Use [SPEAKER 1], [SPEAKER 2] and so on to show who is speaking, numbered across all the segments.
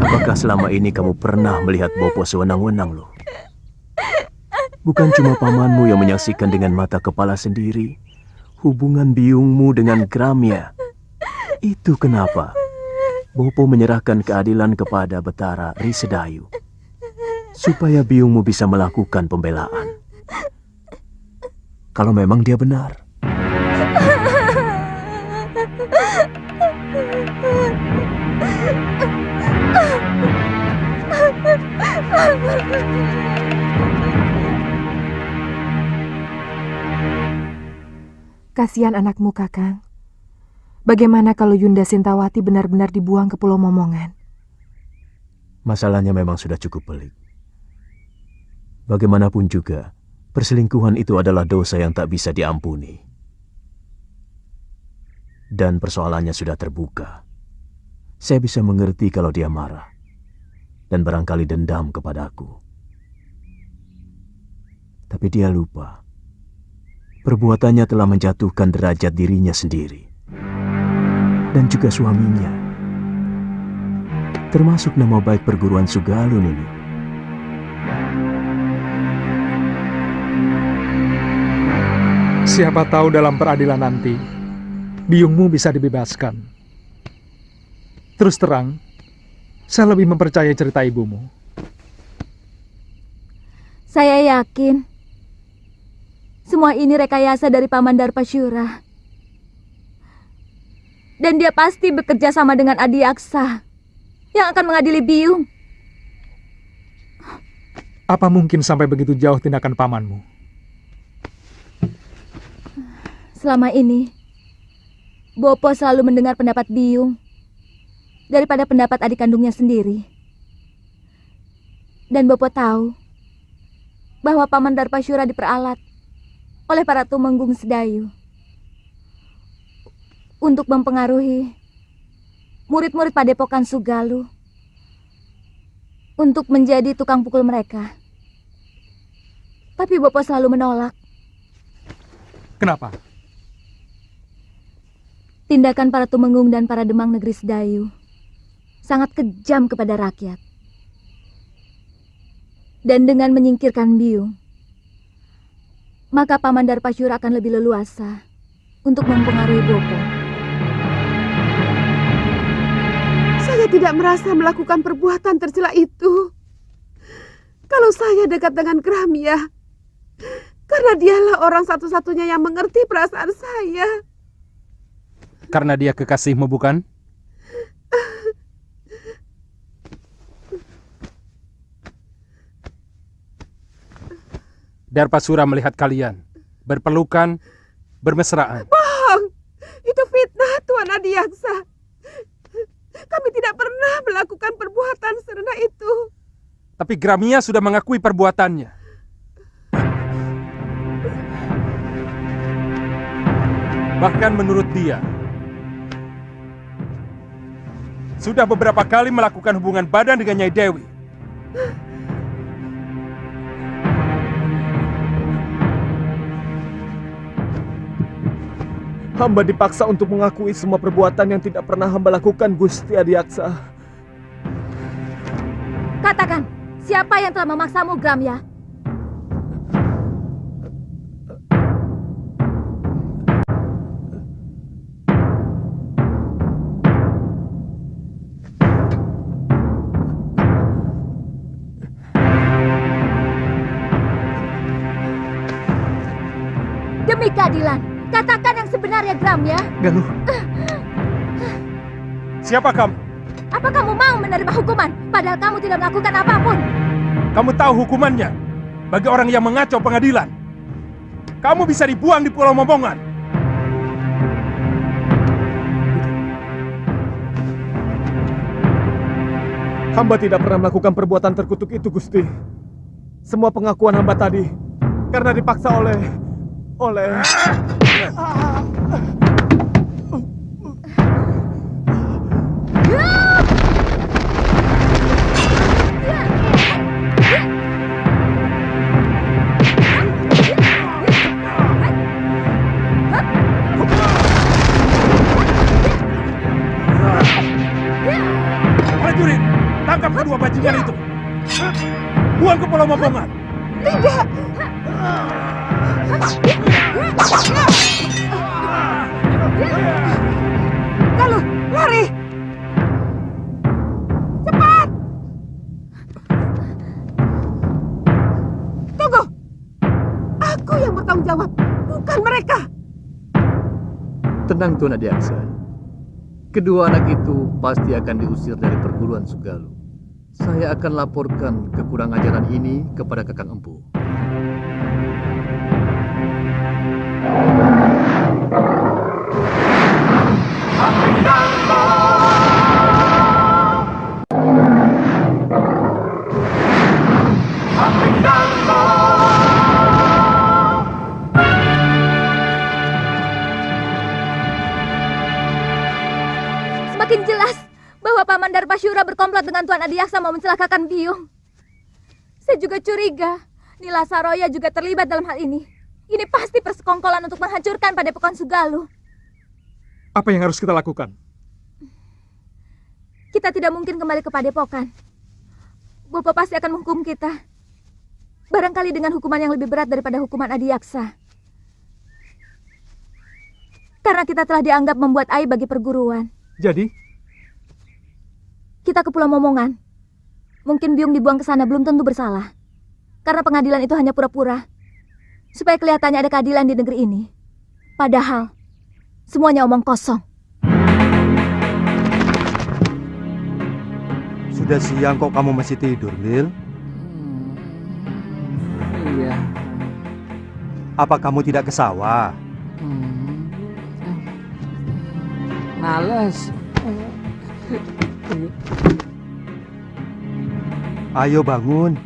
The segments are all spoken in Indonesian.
[SPEAKER 1] apakah selama ini kamu pernah melihat Bopo sewenang-wenang loh? Bukan cuma pamanmu yang menyaksikan dengan mata kepala sendiri hubungan biungmu dengan Gramya. Itu kenapa Bopo menyerahkan keadilan kepada Betara Risedayu, supaya biungmu bisa melakukan pembelaan. Kalau memang dia benar.
[SPEAKER 2] Kasihan anakmu, Kakang. Bagaimana kalau Yunda Sintawati benar-benar dibuang ke Pulau Momongan?
[SPEAKER 1] Masalahnya memang sudah cukup pelik. Bagaimanapun juga, perselingkuhan itu adalah dosa yang tak bisa diampuni. Dan persoalannya sudah terbuka. Saya bisa mengerti kalau dia marah dan barangkali dendam kepadaku. Tapi dia lupa. Perbuatannya telah menjatuhkan derajat dirinya sendiri dan juga suaminya, termasuk nama baik perguruan Sugalun ini.
[SPEAKER 3] Siapa tahu dalam peradilan nanti, biungmu bisa dibebaskan. Terus terang, saya lebih mempercayai cerita ibumu.
[SPEAKER 4] Saya yakin semua ini rekayasa dari Paman Darpasyura. Dan dia pasti bekerja sama dengan Adi Aksa yang akan mengadili Biung.
[SPEAKER 3] Apa mungkin sampai begitu jauh tindakan pamanmu?
[SPEAKER 4] Selama ini, Bopo selalu mendengar pendapat Biung daripada pendapat adik kandungnya sendiri. Dan Bopo tahu bahwa Paman Darpasyura diperalat oleh para tumenggung Sedayu untuk mempengaruhi murid-murid Padepokan Sugalu untuk menjadi tukang pukul mereka. Tapi Bopo selalu menolak.
[SPEAKER 3] Kenapa?
[SPEAKER 4] Tindakan para tumenggung dan para demang negeri Sedayu sangat kejam kepada rakyat. Dan dengan menyingkirkan Biung, maka Paman Darpasyura akan lebih leluasa untuk mempengaruhi Bopo.
[SPEAKER 2] Saya tidak merasa melakukan perbuatan tercela itu. Kalau saya dekat dengan Gramya, karena dialah orang satu-satunya yang mengerti perasaan saya.
[SPEAKER 5] Karena dia kekasihmu, bukan? Darpasura melihat kalian berpelukan, bermesraan.
[SPEAKER 2] Bohong! Itu fitnah, Tuan Adiaksa. Kami tidak pernah melakukan perbuatan serendah itu.
[SPEAKER 5] Tapi Gramia sudah mengakui perbuatannya. Bahkan menurut dia, sudah beberapa kali melakukan hubungan badan dengan Nyai Dewi.
[SPEAKER 6] Hamba dipaksa untuk mengakui semua perbuatan yang tidak pernah hamba lakukan, Gusti Adiaksa.
[SPEAKER 4] Katakan, siapa yang telah memaksamu, Gramya? Demi keadilan, katakan yang sebenarnya, Gramya.
[SPEAKER 3] Galuh,
[SPEAKER 5] Siapa kamu?
[SPEAKER 4] Apa kamu mau menerima hukuman, padahal kamu tidak melakukan apapun?
[SPEAKER 5] Kamu tahu hukumannya bagi orang yang mengacau pengadilan. Kamu bisa dibuang di Pulau Momongan.
[SPEAKER 6] Hamba tidak pernah melakukan perbuatan terkutuk itu, Gusti. Semua pengakuan hamba tadi karena dipaksa oleh...
[SPEAKER 5] Prajurit, tangkap Tangkap kedua bajingan itu. Buang ke Pulau Momongan.
[SPEAKER 2] Tidak. Galuh, lari. Cepat. Tunggu. Aku yang bertanggung jawab, bukan mereka.
[SPEAKER 7] Tenang Tuan Adiaksa. Kedua anak itu pasti akan diusir dari perguruan Sugalu. Saya akan laporkan kekurang ajaran ini kepada Kakang Empu.
[SPEAKER 4] Semakin jelas bahwa Paman Darpasyura berkomplot dengan Tuan Adiaksa mau mencelakakan Biung. Saya juga curiga Nila Saroya juga terlibat dalam hal ini. Ini pasti persekongkolan untuk menghancurkan Padepokan Sugalu.
[SPEAKER 3] Apa yang harus kita lakukan?
[SPEAKER 4] Kita tidak mungkin kembali ke Padepokan. Bopo pasti akan menghukum kita. Barangkali dengan hukuman yang lebih berat daripada hukuman Adiaksa. Karena kita telah dianggap membuat aib bagi perguruan.
[SPEAKER 3] Jadi,
[SPEAKER 4] Kita ke Pulau Momongan. Mungkin Biung dibuang ke sana belum tentu bersalah. Karena pengadilan itu hanya pura-pura. Supaya kelihatannya ada keadilan di negeri ini. Padahal, semuanya omong kosong.
[SPEAKER 8] Sudah siang kok kamu masih tidur, Lil?
[SPEAKER 9] Iya.
[SPEAKER 8] Apa kamu tidak ke sawah?
[SPEAKER 9] Males.
[SPEAKER 8] Ayo bangun.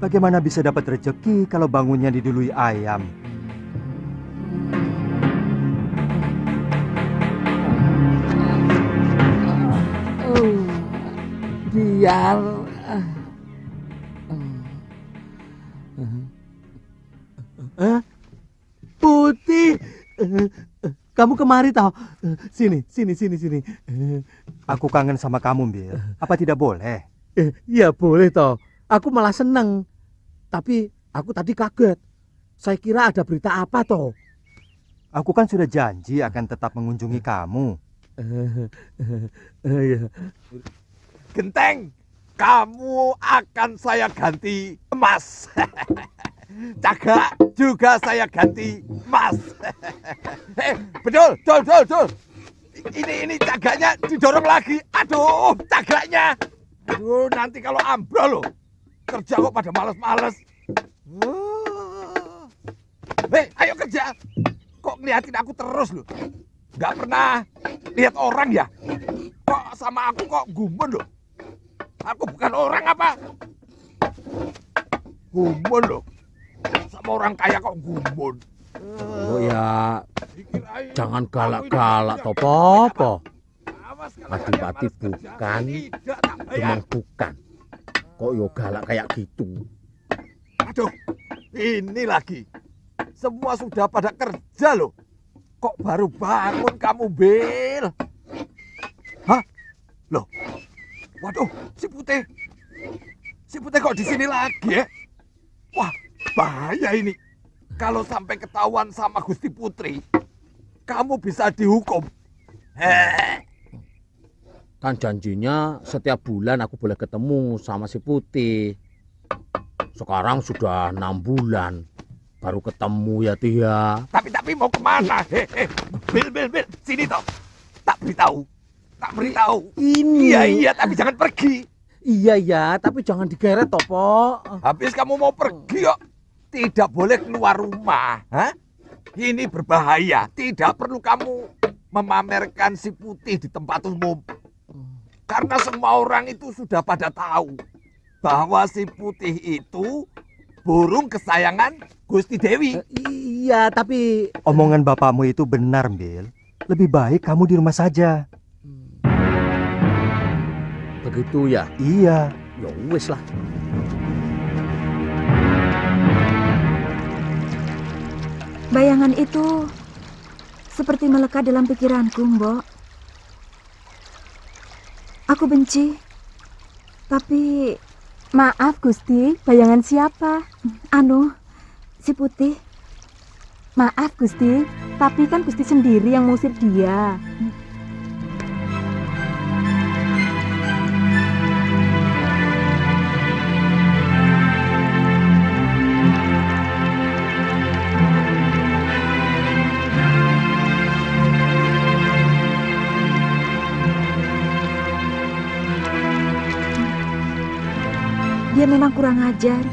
[SPEAKER 8] Bagaimana bisa dapat rezeki kalau bangunnya didului ayam?
[SPEAKER 9] Biar
[SPEAKER 7] Putih, kamu kemari tau? Sini.
[SPEAKER 8] Aku kangen sama kamu, Bil. Apa tidak boleh?
[SPEAKER 7] Iya boleh toh. Aku malah seneng. Tapi aku tadi kaget. Saya kira ada berita apa toh?
[SPEAKER 8] Aku kan sudah janji akan tetap mengunjungi kamu.
[SPEAKER 7] Iya.
[SPEAKER 6] Genteng, kamu akan saya ganti emas. Cagak juga saya ganti emas. Betul. Ini cagaknya didorong lagi. Aduh, cagaknya. Aduh, nanti kalau ambrol loh. Kerja kok pada males-males. Ayo kerja. Kok ngeliatin aku terus loh. Gak pernah lihat orang ya. Kok sama aku kok gumun loh. Aku bukan orang apa? Gumun loh. Sama orang kaya kok gumun.
[SPEAKER 9] oh ya, jangan galak-galak toh, Popo. Adipati bukan, Demang bukan. Kok yo galak kayak gitu?
[SPEAKER 6] Aduh, ini lagi. Semua sudah pada kerja loh. Kok baru bangun kamu, Bil? Hah? Loh. Waduh, si Putih. Si Putih kok di sini lagi ya? Wah, bahaya ini. Kalau sampai ketahuan sama Gusti Putri, kamu bisa dihukum.
[SPEAKER 9] Kan janjinya setiap bulan aku boleh ketemu sama si Putih. Sekarang sudah 6 bulan. Baru ketemu ya, Tia.
[SPEAKER 6] Tapi mau kemana? Bil, sini toh. Tak beritahu.
[SPEAKER 9] Ini.
[SPEAKER 6] Iya, tapi jangan pergi.
[SPEAKER 9] Iya, tapi jangan digeret toh, Po.
[SPEAKER 6] Habis kamu mau pergi kok tidak boleh keluar rumah. Hah? Ini berbahaya. Tidak perlu kamu memamerkan si Putih di tempat umum. Karena semua orang itu sudah pada tahu bahwa si Putih itu burung kesayangan Gusti Dewi.
[SPEAKER 9] Iya, tapi
[SPEAKER 8] Omongan bapakmu itu benar, Bil. Lebih baik kamu di rumah saja.
[SPEAKER 9] begitu ya.
[SPEAKER 8] Iya.
[SPEAKER 9] Ya wis lah.
[SPEAKER 4] Bayangan itu seperti melekat dalam pikiranku, Mbok. Aku benci
[SPEAKER 2] Tapi
[SPEAKER 4] Maaf Gusti, bayangan siapa?
[SPEAKER 2] si Putih.
[SPEAKER 4] Maaf Gusti, tapi kan Gusti sendiri yang mengusir dia.
[SPEAKER 2] Dia memang kurang ajar.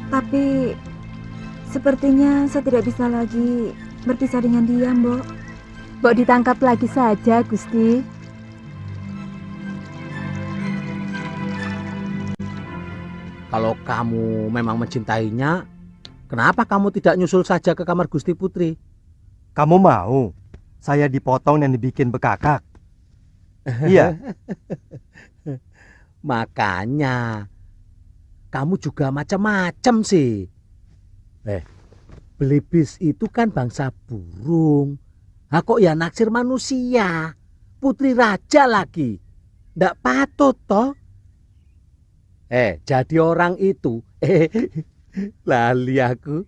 [SPEAKER 2] Tapi sepertinya saya tidak bisa lagi berpisah dengan dia, Mbok.
[SPEAKER 4] Mbok ditangkap lagi saja, Gusti.
[SPEAKER 9] Kalau kamu memang mencintainya, kenapa kamu tidak nyusul saja ke kamar Gusti Putri?
[SPEAKER 8] Kamu mau saya dipotong dan dibikin bekakak? Iya.
[SPEAKER 9] Makanya kamu juga macam-macam sih. Belibis itu kan bangsa burung. Kok ya naksir manusia? Putri raja lagi. Ndak patut toh? Jadi orang itu. Lali aku.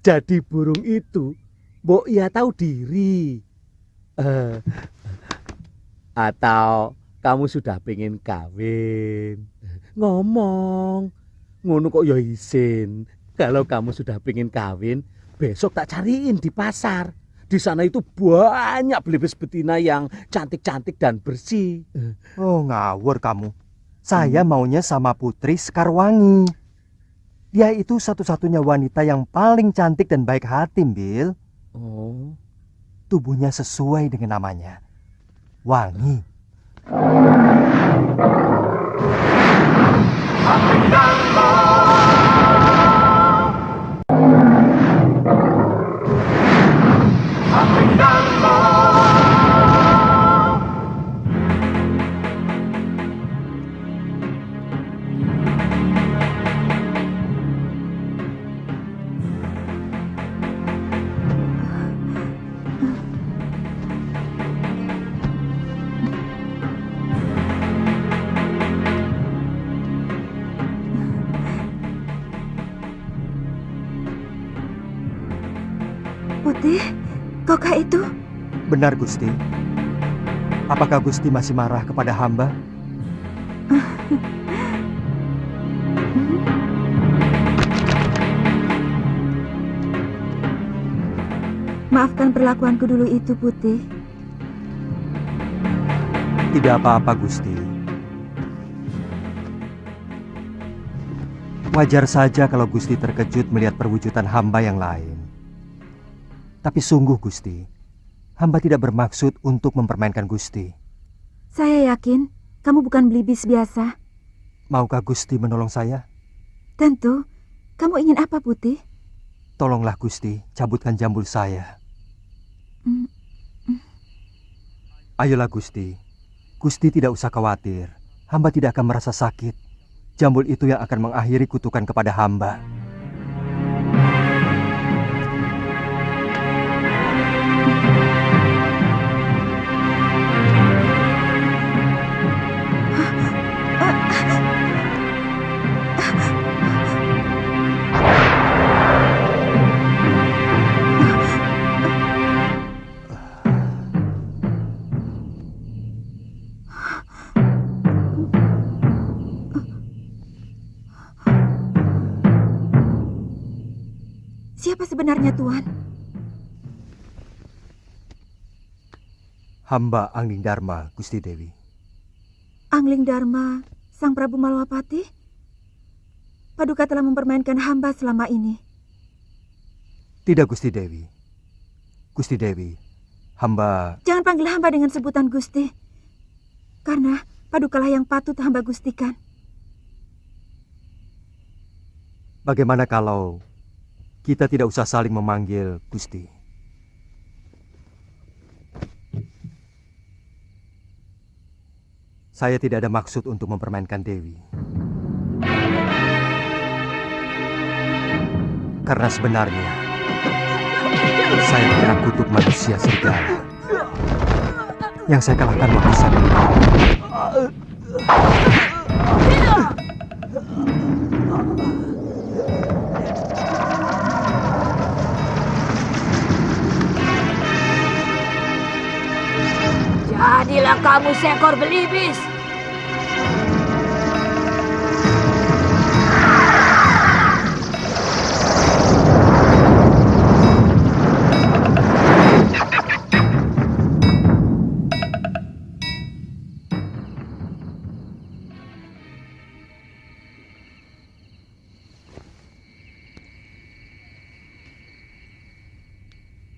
[SPEAKER 9] Jadi burung itu. Mbok ya tahu diri. Atau kamu sudah pengen kawin? Ngomong. Ngono kok ya isin. Kalau kamu sudah pengen kawin, besok tak cariin di pasar. Di sana itu banyak belibis betina yang cantik-cantik dan bersih.
[SPEAKER 8] Oh, ngawur kamu. Saya maunya sama Putri Sekarwangi. Dia itu satu-satunya wanita yang paling cantik dan baik hati, Bil.
[SPEAKER 9] Oh.
[SPEAKER 8] Tubuhnya sesuai dengan namanya. Wangi.
[SPEAKER 2] Putih, kokah itu?
[SPEAKER 8] Benar, Gusti. Apakah Gusti masih marah kepada hamba?
[SPEAKER 2] Maafkan perlakuanku dulu itu, Putih.
[SPEAKER 8] Tidak apa-apa, Gusti. Wajar saja kalau Gusti terkejut melihat perwujudan hamba yang lain. Tapi sungguh, Gusti, hamba tidak bermaksud untuk mempermainkan Gusti.
[SPEAKER 2] Saya yakin kamu bukan belibis biasa.
[SPEAKER 8] Maukah Gusti menolong saya?
[SPEAKER 2] Tentu. Kamu ingin apa, Putih?
[SPEAKER 8] Tolonglah Gusti, cabutkan jambul saya. Ayolah Gusti. Gusti tidak usah khawatir. Hamba tidak akan merasa sakit. Jambul itu yang akan mengakhiri kutukan kepada hamba.
[SPEAKER 2] Siapa sebenarnya, Tuan?
[SPEAKER 8] Hamba Angling Dharma, Gusti Dewi.
[SPEAKER 2] Angling Dharma, Sang Prabu Malwapati? Paduka telah mempermainkan hamba selama ini.
[SPEAKER 8] Tidak, Gusti Dewi. Gusti Dewi, hamba...
[SPEAKER 2] Jangan panggil hamba dengan sebutan Gusti. Karena padukalah yang patut hamba gustikan.
[SPEAKER 8] Bagaimana kalau kita tidak usah saling memanggil Gusti? Saya tidak ada maksud untuk mempermainkan Dewi. Karena sebenarnya saya terkena kutuk manusia serigala yang saya kalahkan waktu saya
[SPEAKER 10] Jadilah kamu seekor belibis.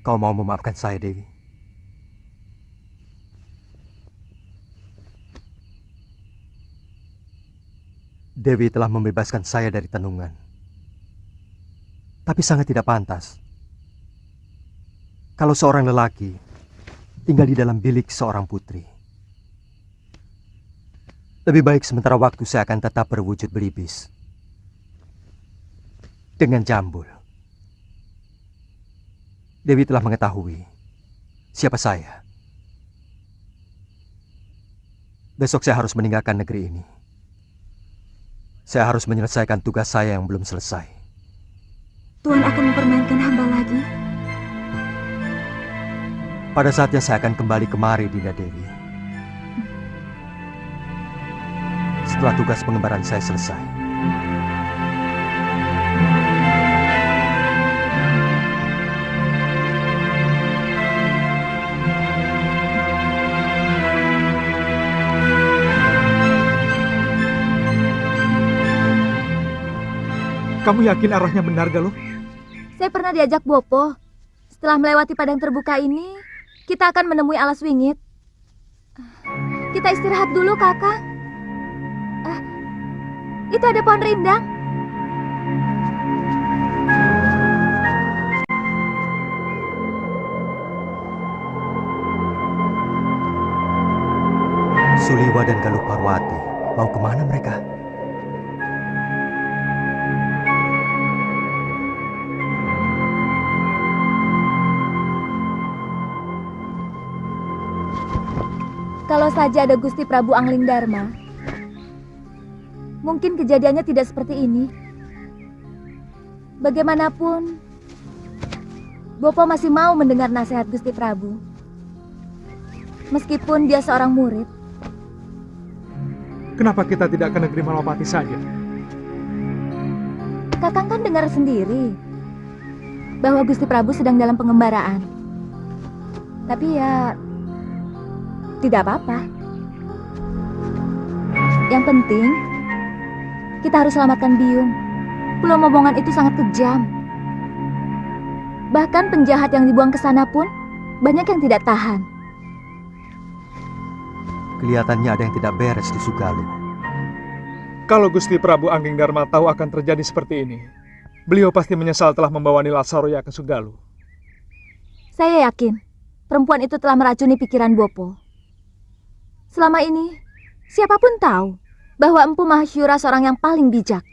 [SPEAKER 8] Kau mau memaafkan saya, Dewi? Dewi telah membebaskan saya dari tenungan. Tapi sangat tidak pantas kalau seorang lelaki tinggal di dalam bilik seorang putri. Lebih baik sementara waktu saya akan tetap berwujud belibis dengan Jambul. Dewi telah mengetahui siapa saya. Besok saya harus meninggalkan negeri ini. Saya harus menyelesaikan tugas saya yang belum selesai.
[SPEAKER 4] Tuhan akan mempermainkan hamba lagi.
[SPEAKER 8] Pada saatnya saya akan kembali kemari, Dinda Dewi. Setelah tugas pengembaraan saya selesai.
[SPEAKER 3] Kamu yakin arahnya benar, Galuh?
[SPEAKER 4] Saya pernah diajak Bopo. Setelah melewati padang terbuka ini, kita akan menemui alas wingit. Kita istirahat dulu, Kakak. Itu ada pohon rindang.
[SPEAKER 8] Suliwa dan Galuh Parwati, mau kemana mereka?
[SPEAKER 4] Kalau saja ada Gusti Prabu Angling Dharma, mungkin kejadiannya tidak seperti ini. Bagaimanapun, Bopo masih mau mendengar nasihat Gusti Prabu. Meskipun dia seorang murid.
[SPEAKER 3] Kenapa kita tidak ke negeri Malapati saja?
[SPEAKER 4] Kakang kan dengar sendiri bahwa Gusti Prabu sedang dalam pengembaraan. Tapi ya, tidak apa-apa. Yang penting, kita harus selamatkan Biyung. Pulau Momongan itu sangat kejam. Bahkan penjahat yang dibuang ke sana pun banyak yang tidak tahan.
[SPEAKER 8] Kelihatannya ada yang tidak beres di Sugaluh.
[SPEAKER 3] Kalau Gusti Prabu Angling Dharma tahu akan terjadi seperti ini, beliau pasti menyesal telah membawa Nilasaroya ke Sugaluh.
[SPEAKER 4] Saya yakin perempuan itu telah meracuni pikiran Bopo. Selama ini, siapapun tahu bahwa Empu Mahasyura seorang yang paling bijak.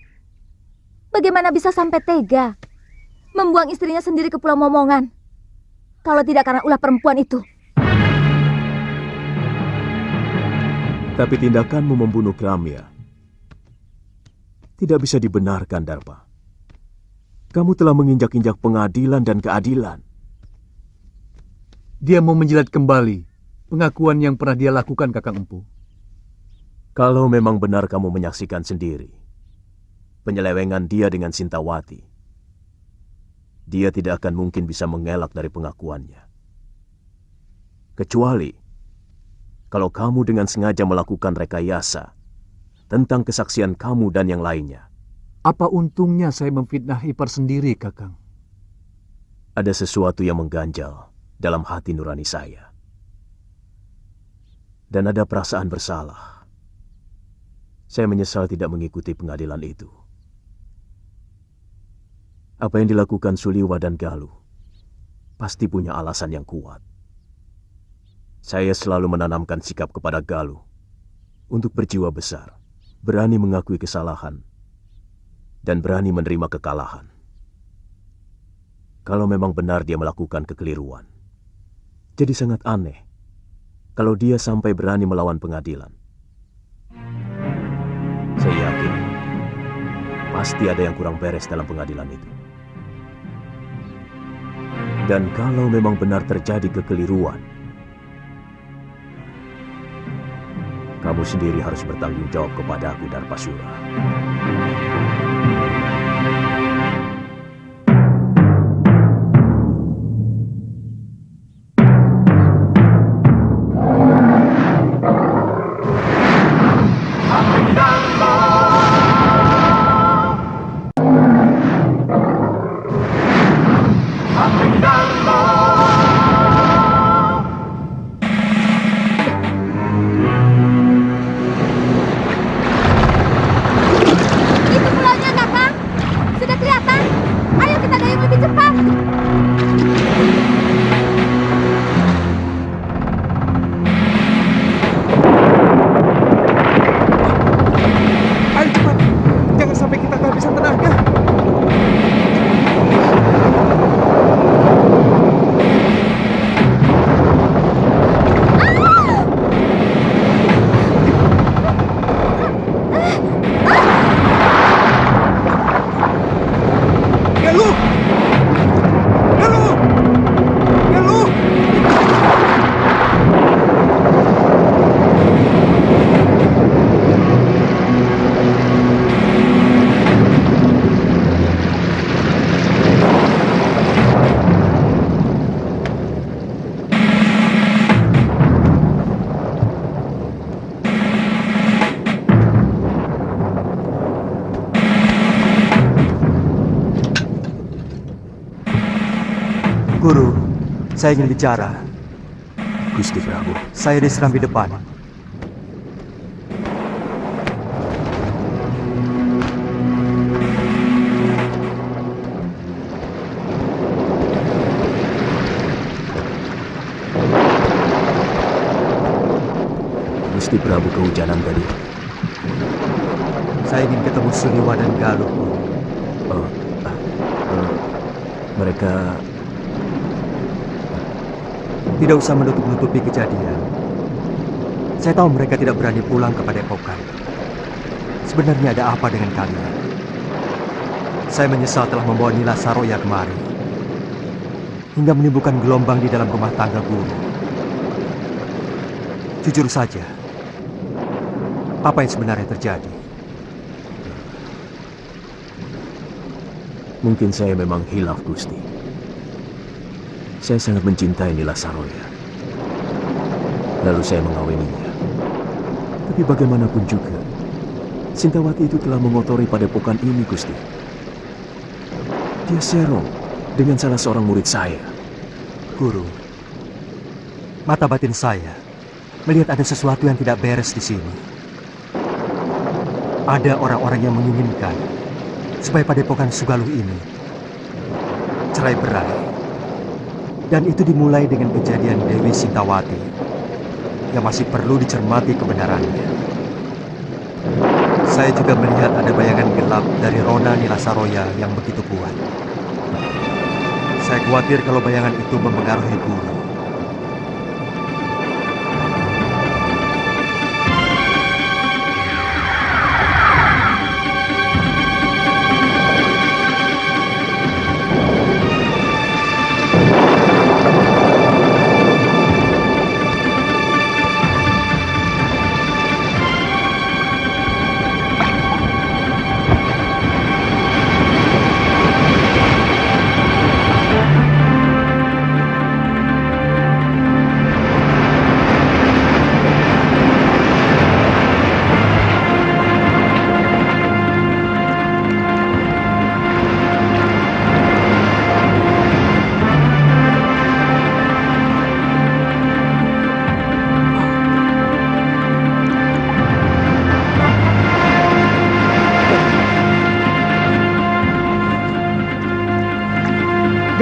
[SPEAKER 4] Bagaimana bisa sampai tega membuang istrinya sendiri ke Pulau Momongan? Kalau tidak karena ulah perempuan itu.
[SPEAKER 1] Tapi tindakanmu membunuh Gramya tidak bisa dibenarkan, Darpa. Kamu telah menginjak-injak pengadilan dan keadilan.
[SPEAKER 7] Dia mau menjilat kembali pengakuan yang pernah dia lakukan, Kakang Empu.
[SPEAKER 1] Kalau memang benar kamu menyaksikan sendiri penyelewengan dia dengan Sintawati, dia tidak akan mungkin bisa mengelak dari pengakuannya. Kecuali kalau kamu dengan sengaja melakukan rekayasa tentang kesaksian kamu dan yang lainnya.
[SPEAKER 7] Apa untungnya saya memfitnah ipar sendiri, Kakang?
[SPEAKER 1] Ada sesuatu yang mengganjal dalam hati nurani saya. Dan ada perasaan bersalah. Saya menyesal tidak mengikuti pengadilan itu. Apa yang dilakukan Suliwa dan Galuh pasti punya alasan yang kuat. Saya selalu menanamkan sikap kepada Galuh untuk berjiwa besar, berani mengakui kesalahan, dan berani menerima kekalahan. Kalau memang benar dia melakukan kekeliruan, jadi sangat aneh kalau dia sampai berani melawan pengadilan. Saya yakin pasti ada yang kurang beres dalam pengadilan itu. Dan kalau memang benar terjadi kekeliruan, kamu sendiri harus bertanggung jawab kepada aku, Darpasura.
[SPEAKER 4] Itu pulaunya, Kakang. Sudah kelihatan. Ayo kita dayung lebih cepat.
[SPEAKER 3] Ayo cepat, jangan sampai kita kehabisan tenaga. Galuh! Galuh! Galuh!
[SPEAKER 8] Guru, saya ingin bicara.
[SPEAKER 1] Gusti Prabu,
[SPEAKER 8] Saya diserang di depan.
[SPEAKER 1] Gusti Prabu kehujanan tadi.
[SPEAKER 8] Saya ingin ketemu Siliwa dan Galuh.
[SPEAKER 1] Mereka
[SPEAKER 8] Tidak usah menutup-nutupi kejadian. Saya tahu mereka tidak berani pulang ke Padepokan. Sebenarnya ada apa dengan kalian? Saya menyesal telah membawa Nila Saroya kemari, hingga menimbulkan gelombang di dalam rumah tangga guru. Jujur saja, apa yang sebenarnya terjadi?
[SPEAKER 1] mungkin saya memang hilaf, Gusti. Saya sangat mencintai Nila Saroya. Lalu saya mengawininya. Tapi bagaimanapun juga, Sintawati itu telah mengotori padepokan ini, Gusti. Dia serong dengan salah seorang murid saya.
[SPEAKER 8] Guru, mata batin saya melihat ada sesuatu yang tidak beres di sini. Ada orang-orang yang menginginkan supaya padepokan Sugaluh ini cerai-berai. Dan itu dimulai dengan kejadian Dewi Sintawati yang masih perlu dicermati kebenarannya. Saya juga melihat ada bayangan gelap dari Rona Nila Saroya yang begitu kuat. Saya khawatir kalau bayangan itu mempengaruhi guru.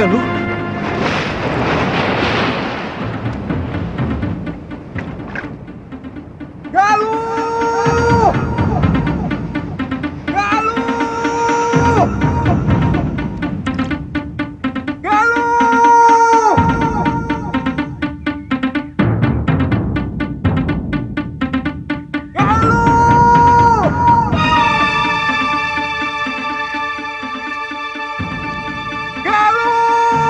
[SPEAKER 3] Galuh! Galuh! Galuh! Galuh! Galuh! Galuh!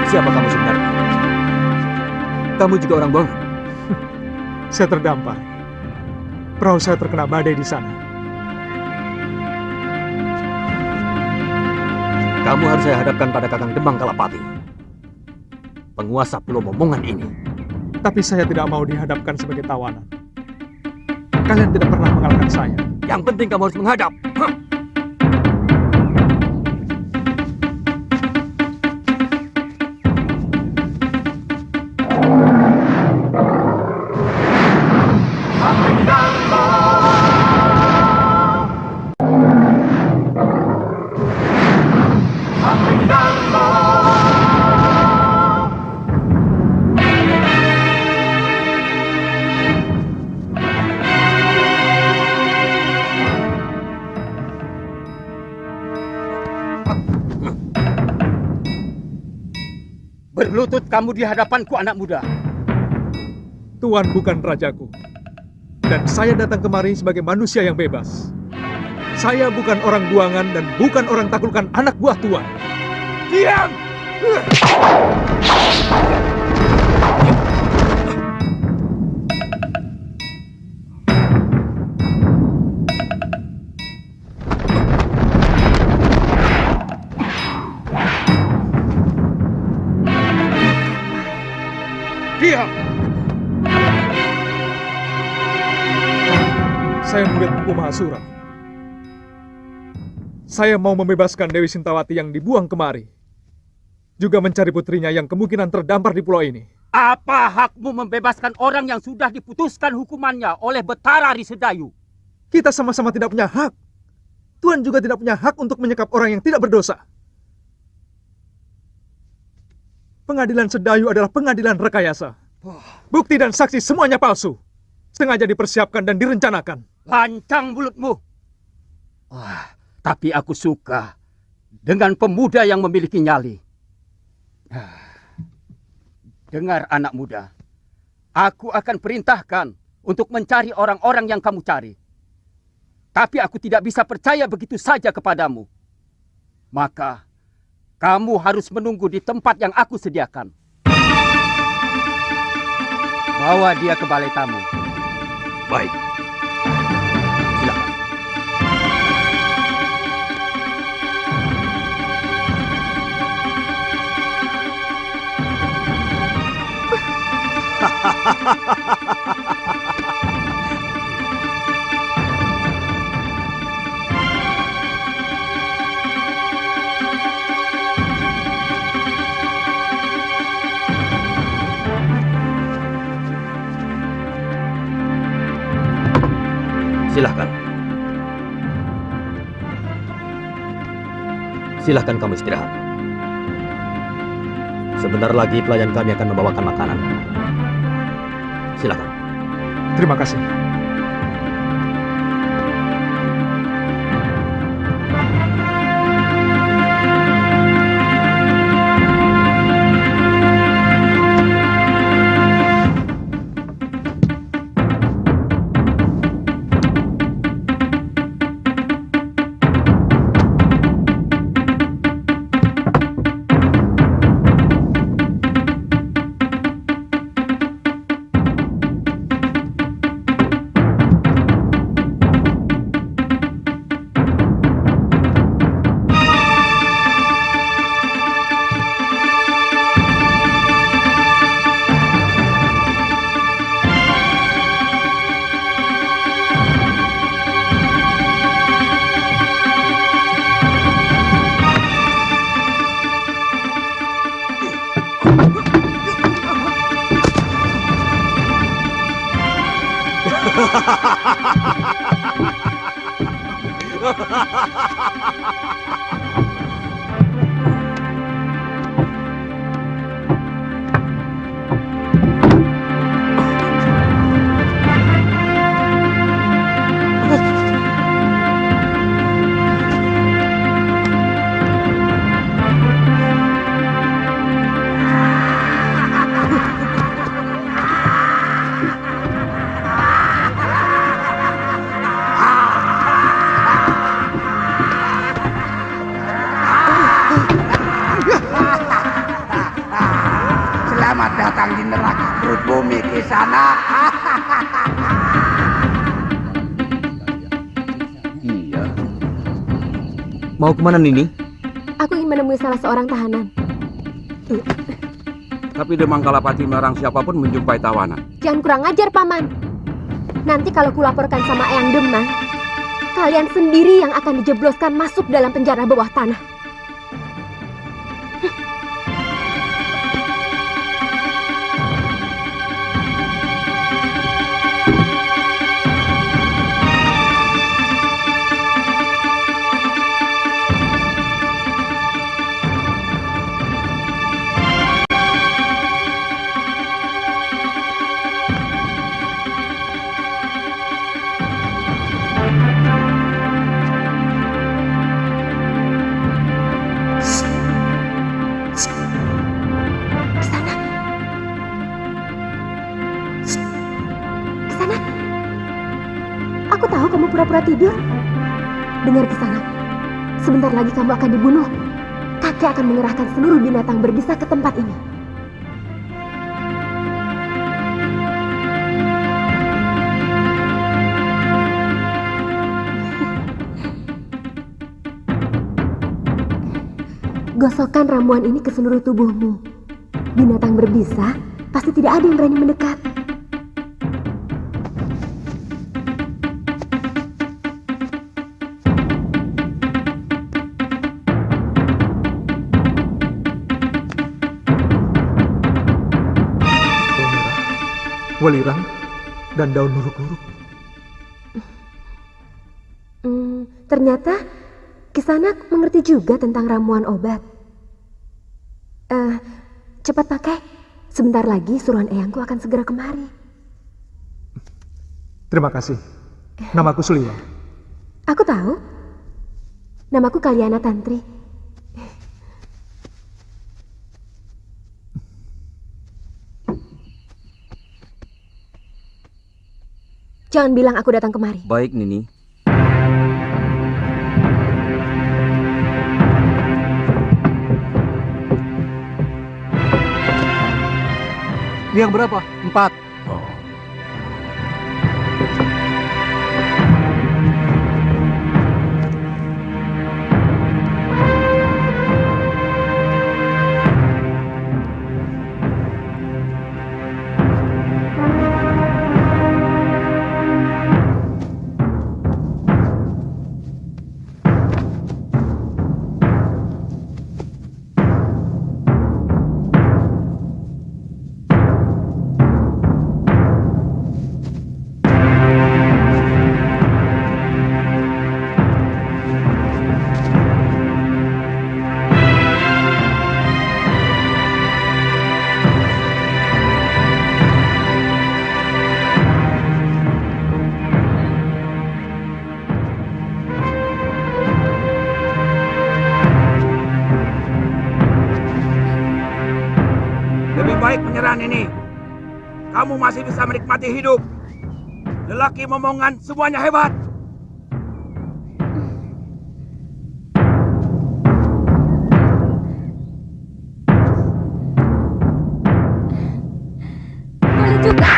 [SPEAKER 8] Siapa kamu sebenarnya? Kamu juga orang bohong.
[SPEAKER 3] Saya terdampar. Perahu saya terkena badai di sana.
[SPEAKER 8] Kamu harus saya hadapkan pada Kakang Demang Kalapati, penguasa Pulau Momongan ini.
[SPEAKER 3] Tapi saya tidak mau dihadapkan sebagai tawanan. Kalian tidak pernah mengalahkan saya.
[SPEAKER 8] Yang penting kamu harus menghadap. Hah?
[SPEAKER 9] Berlutut kamu di hadapanku, anak muda.
[SPEAKER 3] Tuan bukan rajaku. Dan saya datang kemari sebagai manusia yang bebas. Saya bukan orang buangan dan bukan orang taklukkan anak buah Tuan.
[SPEAKER 9] Diam! Diam!
[SPEAKER 3] Saya murid Empu Mahasura. Saya mau membebaskan Dewi Sintawati yang dibuang kemari. Juga mencari putrinya yang kemungkinan terdampar di pulau ini.
[SPEAKER 9] Apa hakmu membebaskan orang yang sudah diputuskan hukumannya oleh Betara Risedayu?
[SPEAKER 3] Kita sama-sama tidak punya hak. Tuan juga tidak punya hak untuk menyekap orang yang tidak berdosa. Pengadilan Sedayu adalah pengadilan rekayasa. Bukti dan saksi semuanya palsu. Sengaja dipersiapkan dan direncanakan.
[SPEAKER 9] Lancang mulutmu. Wah, tapi aku suka dengan pemuda yang memiliki nyali. Dengar anak muda, aku akan perintahkan untuk mencari orang-orang yang kamu cari. Tapi aku tidak bisa percaya begitu saja kepadamu. Maka kamu harus menunggu di tempat yang aku sediakan. Bawa dia ke balai tamu.
[SPEAKER 8] Baik. Silakan. Silahkan. Silahkan kamu istirahat. Sebentar lagi pelayan kami akan membawakan makanan. Silahkan.
[SPEAKER 3] Terima kasih.
[SPEAKER 6] perut bumi di sana.
[SPEAKER 11] Iya. Mau kemana Nini?
[SPEAKER 4] Aku ingin menemui salah seorang tahanan.
[SPEAKER 11] Tapi Demang Kalapati melarang siapapun menjumpai tawanan.
[SPEAKER 4] Jangan kurang ajar, Paman. Nanti kalau kulaporkan sama Eyang Demang, kalian sendiri yang akan dijebloskan masuk dalam penjara bawah tanah. Aku tahu kamu pura-pura tidur. Dengar ke sana. Sebentar lagi kamu akan dibunuh. Kakek akan mengerahkan seluruh binatang berbisa ke tempat ini. Gosokkan ramuan ini ke seluruh tubuhmu. Binatang berbisa pasti tidak ada yang berani mendekat.
[SPEAKER 3] Welirang, dan daun luruk-luruk.
[SPEAKER 4] Ternyata Kisanak mengerti juga tentang ramuan obat. Cepat pakai. Sebentar lagi suruhan eyangku akan segera kemari.
[SPEAKER 3] Terima kasih. Namaku Suliwa.
[SPEAKER 4] Aku tahu. Namaku Kalyana Tantri. Jangan bilang aku datang kemari.
[SPEAKER 11] Baik, Nini.
[SPEAKER 7] Yang berapa? 4.
[SPEAKER 11] Baik penyerahan ini. Kamu masih bisa menikmati hidup. Lelaki momongan semuanya hebat.
[SPEAKER 4] Boleh juga.